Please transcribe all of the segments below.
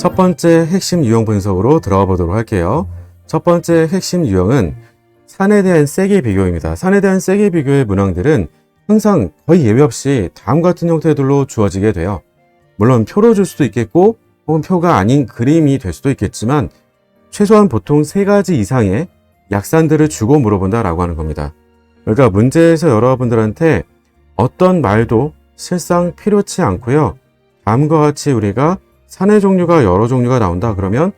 첫 번째 핵심 유형 분석으로 들어가 보도록 할게요. 첫 번째 핵심 유형은 산에 대한 세기 비교입니다. 산에 대한 세기 비교의 문항들은 항상 거의 예외 없이 다음 같은 형태들로 주어지게 돼요. 물론 표로 줄 수도 있겠고 혹은 표가 아닌 그림이 될 수도 있겠지만 최소한 보통 3가지 이상의 약산들을 주고 물어본다라고 하는 겁니다. 그러니까 문제에서 여러분들한테 어떤 말도 실상 필요치 않고요. 다음과 같이 우리가 산의 종류가 여러 종류가 나온다 그러면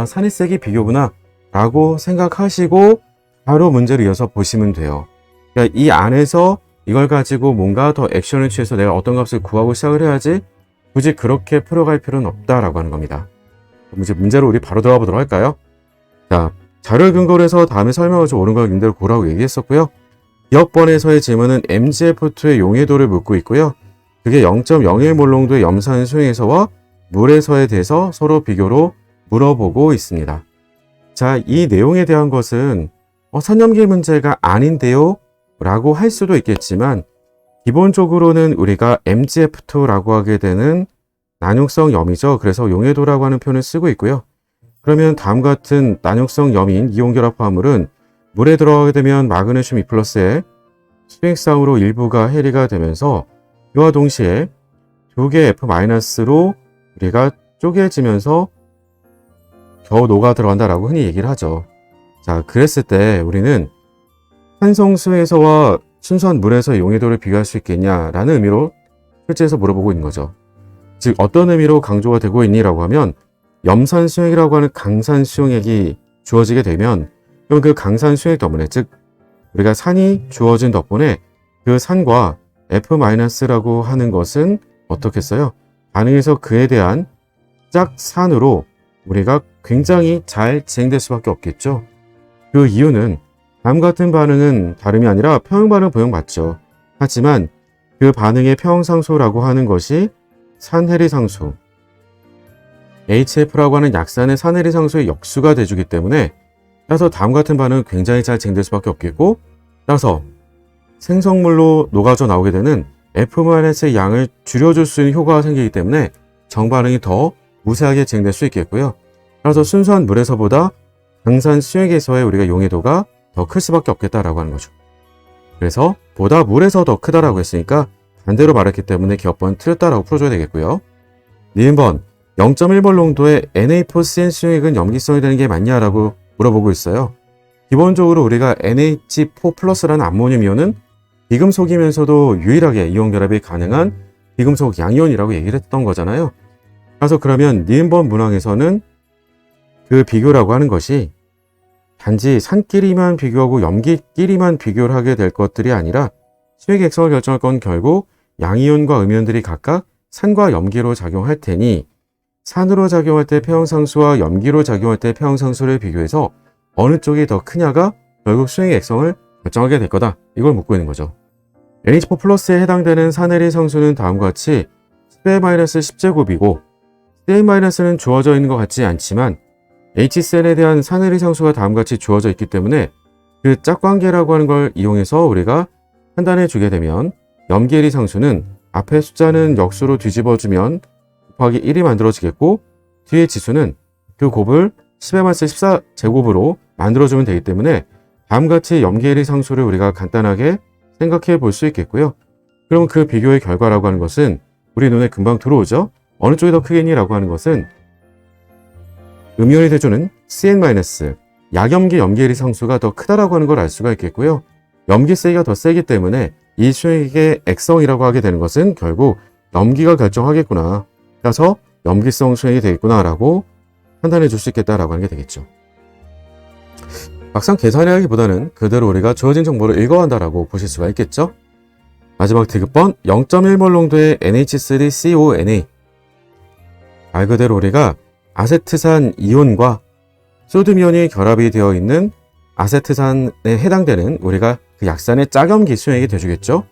산의 세기 비교구나 라고 생각하시고 바로 문제를 이어서 보시면 돼요. 그러니까 이 안에서 이걸 가지고 뭔가 더 액션을 취해서 내가 어떤 값을 구하고 시작을 해야지 굳이 그렇게 풀어갈 필요는 없다라고 하는 겁니다. 그럼 이제 문제로 우리 바로 들어가 보도록 할까요? 자, 자료를 근거로 해서 다음에 설명을 좀 옳은 걸 임대로 고라고 얘기했었고요. 기억번에서의 질문은 MgF2의 용해도를 묻고 있고요. 그게 0.01몰롱도의 염산 수용에서와 물에서에 대해서 서로 비교로 물어보고 있습니다. 자, 이 내용에 대한 것은 산염기 문제가 아닌데요? 라고 할 수도 있겠지만 기본적으로는 우리가 MgF2라고 하게 되는 난용성 염이죠. 그래서 용해도라고 하는 표현을 쓰고 있고요. 그러면 다음 같은 난용성 염인 이온결합 화합물은 물에 들어가게 되면 마그네슘 2+의 수액상으로 일부가 해리가 되면서 이와 동시에 2개 F-로 우리가 쪼개지면서 겨우 녹아 들어간다라고 흔히 얘기를 하죠. 자, 그랬을 때 우리는 산성수에서와 순수한 물에서의 용해도를 비교할 수 있겠냐라는 의미로 실제에서 물어보고 있는 거죠. 즉 어떤 의미로 강조가 되고 있니라고 하면 염산 수액이라고 하는 강산 수용액이 주어지게 되면 그럼 그 강산 수액 덕분에 즉 우리가 산이 주어진 덕분에 그 산과 F-라고 하는 것은 어떻게 써요? 반응에서 그에 대한 짝산으로 우리가 굉장히 잘 진행될 수밖에 없겠죠. 그 이유는 다음 같은 반응은 다름이 아니라 평형 반응 부형 맞죠. 하지만 그 반응의 평형상수라고 하는 것이 산해리상수 HF라고 하는 약산의 산해리상수의 역수가 돼주기 때문에 따라서 다음 같은 반응은 굉장히 잘 진행될 수밖에 없겠고 따라서 생성물로 녹아져 나오게 되는 F-의 양을 줄여줄 수 있는 효과가 생기기 때문에 정반응이 더 무세하게 진행될 수 있겠고요. 따라서 순수한 물에서보다 강산 수액에서의 우리가 용해도가 더 클 수밖에 없겠다라고 하는 거죠. 그래서 보다 물에서 더 크다라고 했으니까 반대로 말했기 때문에 기억번 틀렸다라고 풀어줘야 되겠고요. 니은번 0.1몰 농도의 Na4CN 수용액은 염기성이 되는 게 맞냐라고 물어보고 있어요. 기본적으로 우리가 NH4+라는 암모늄 이온은 비금속이면서도 유일하게 이온 결합이 가능한 비금속 양이온이라고 얘기를 했던 거잖아요. 그래서 그러면 니은번 문항에서는 그 비교라고 하는 것이 단지 산끼리만 비교하고 염기끼리만 비교를 하게 될 것들이 아니라 수액 액성을 결정할 건 결국 양이온과 음이온들이 각각 산과 염기로 작용할 테니 산으로 작용할 때 폐형상수와 염기로 작용할 때 폐형상수를 비교해서 어느 쪽이 더 크냐가 결국 수액의 액성을 결정하게 될 거다. 이걸 묻고 있는 거죠. NH4+에 해당되는 산해리 상수는 다음과 같이 10-10제곱이고 CA-는 주어져 있는 것 같지 않지만 HCl에 대한 산해리 상수가 다음과 같이 주어져 있기 때문에 그 짝관계라고 하는 걸 이용해서 우리가 판단해 주게 되면 염기해리 상수는 앞에 숫자는 역수로 뒤집어주면 곱하기 1이 만들어지겠고 뒤에 지수는 그 곱을 10-14제곱으로 만들어주면 되기 때문에 다음같이 염기해리 상수를 우리가 간단하게 생각해 볼 수 있겠고요. 그럼 그 비교의 결과라고 하는 것은 우리 눈에 금방 들어오죠. 어느 쪽이 더 크겠니? 라고 하는 것은 음이온이 돼주는 CN- 약염기 염기해리 상수가 더 크다라고 하는 걸 알 수가 있겠고요. 염기 세기가 더 세기 때문에 이 수액의 액성이라고 하게 되는 것은 결국 염기가 결정하겠구나. 따라서 염기성 수액이 되겠구나 라고 판단해 줄 수 있겠다라고 하는 게 되겠죠. 막상 계산하기보다는 그대로 우리가 주어진 정보를 읽어간다라고 보실 수가 있겠죠. 마지막 디귿번 0.1몰 농도의 NH3CONA 말 그대로 우리가 아세트산 이온과 소듐 이온이 결합이 되어 있는 아세트산에 해당되는 우리가 그 약산의 짝염기 수액이 되주겠죠.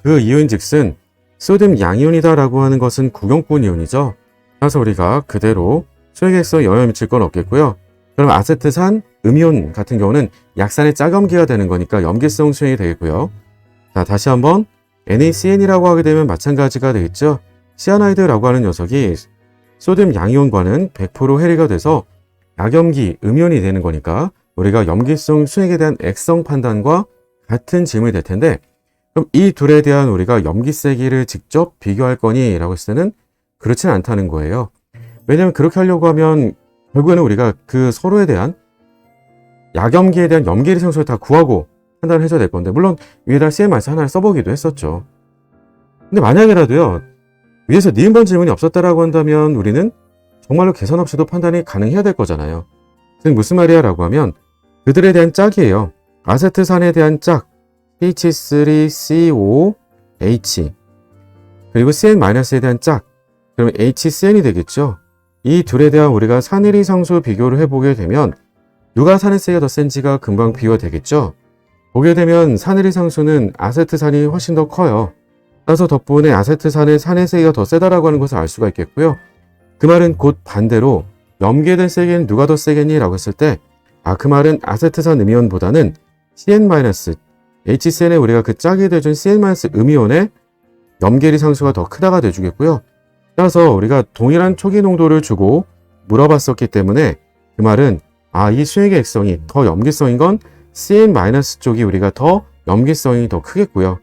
그 이온 즉슨 소듐 양이온이다 라고 하는 것은 구경권 이온이죠. 그래서 우리가 그대로 수액액성에 영향을 미칠 건 없겠고요. 그럼 아세트산 음이온 같은 경우는 약산의 짝염기가 되는 거니까 염기성 수액이 되겠고요. 자, 다시 한번 NaCn이라고 하게 되면 마찬가지가 되겠죠. 시아나이드라고 하는 녀석이 소듐 양이온과는 100% 해리가 돼서 약염기, 음이온이 되는 거니까 우리가 염기성 수액에 대한 액성 판단과 같은 질문이 될 텐데, 그럼 이 둘에 대한 우리가 염기 세기를 직접 비교할 거니? 라고 했을 때는 그렇진 않다는 거예요. 왜냐면 그렇게 하려고 하면 결국에는 우리가 그 서로에 대한 약염기에 대한 염기의 상수를 다 구하고 판단을 해줘야 될 건데, 물론 위에다 CMRS 하나를 써보기도 했었죠. 근데 만약에라도요, 위에서 니은번 질문이 없었다라고 한다면 우리는 정말로 계산 없이도 판단이 가능해야 될 거잖아요. 즉 무슨 말이야 라고 하면 그들에 대한 짝이에요. 아세트산에 대한 짝 CH3COH 그리고 CN-에 대한 짝 그러면 HCN이 되겠죠. 이 둘에 대한 우리가 산일이 상수 비교를 해보게 되면 누가 산의 세기가 더 센지가 금방 비교가 되겠죠. 보게 되면 산일이 상수는 아세트산이 훨씬 더 커요. 따라서 덕분에 아세트산의 산의 세기가 더 세다라고 하는 것을 알 수가 있겠고요. 그 말은 곧 반대로 염기에 대한 세기는 누가 더 세겠니? 라고 했을 때 그 말은 아세트산 음이온보다는 CN-, HCN에 우리가 그 짝이 돼준 CN- 음이온의 염계리 상수가 더 크다가 돼주겠고요. 따라서 우리가 동일한 초기 농도를 주고 물어봤었기 때문에 그 말은 이 수액의 액성이 더 염기성인 건 CN- 쪽이 우리가 더 염기성이 더 크겠고요.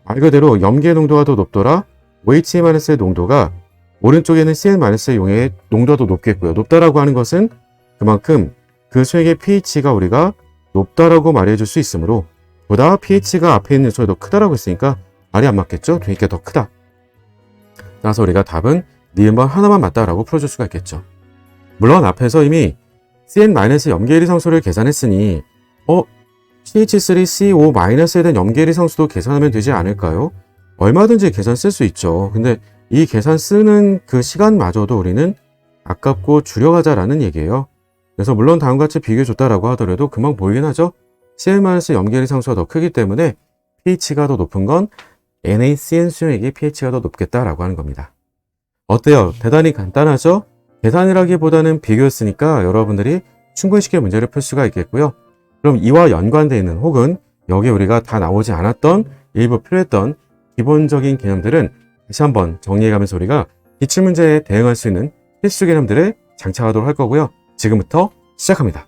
말 그대로 염기의 농도가 더 높더라 OH-의 농도가 오른쪽에는 CN-의 용의 농도가 더 높겠고요. 높다라고 하는 것은 그만큼 그 수액의 pH가 우리가 높다라고 말해줄 수 있으므로 보다 pH가 앞에 있는 요소가 더 크다라고 했으니까 말이 안 맞겠죠? 되게 더 크다. 따라서 우리가 답은 니은번 하나만 맞다라고 풀어줄 수가 있겠죠. 물론 앞에서 이미 CN- 염계리 상수를 계산했으니 CH3CO-에 대한 염계리 상수도 계산하면 되지 않을까요? 얼마든지 계산 쓸 수 있죠. 근데 이 계산 쓰는 그 시간마저도 우리는 아깝고 줄여가자라는 얘기예요. 그래서 물론 다음과 같이 비교해줬다라고 하더라도 금방 보이긴 하죠. CL- 염계리 상수가 더 크기 때문에 pH가 더 높은 건 NaCN 수용액이 pH가 더 높겠다라고 하는 겁니다. 어때요? 대단히 간단하죠? 계산이라기보다는 비교였으니까 여러분들이 충분히 쉽게 문제를 풀 수가 있겠고요. 그럼 이와 연관되어 있는 혹은 여기 우리가 다 나오지 않았던 일부 필요했던 기본적인 개념들은 다시 한번 정리해가면서 우리가 기출문제에 대응할 수 있는 필수 개념들을 장착하도록 할 거고요. 지금부터 시작합니다.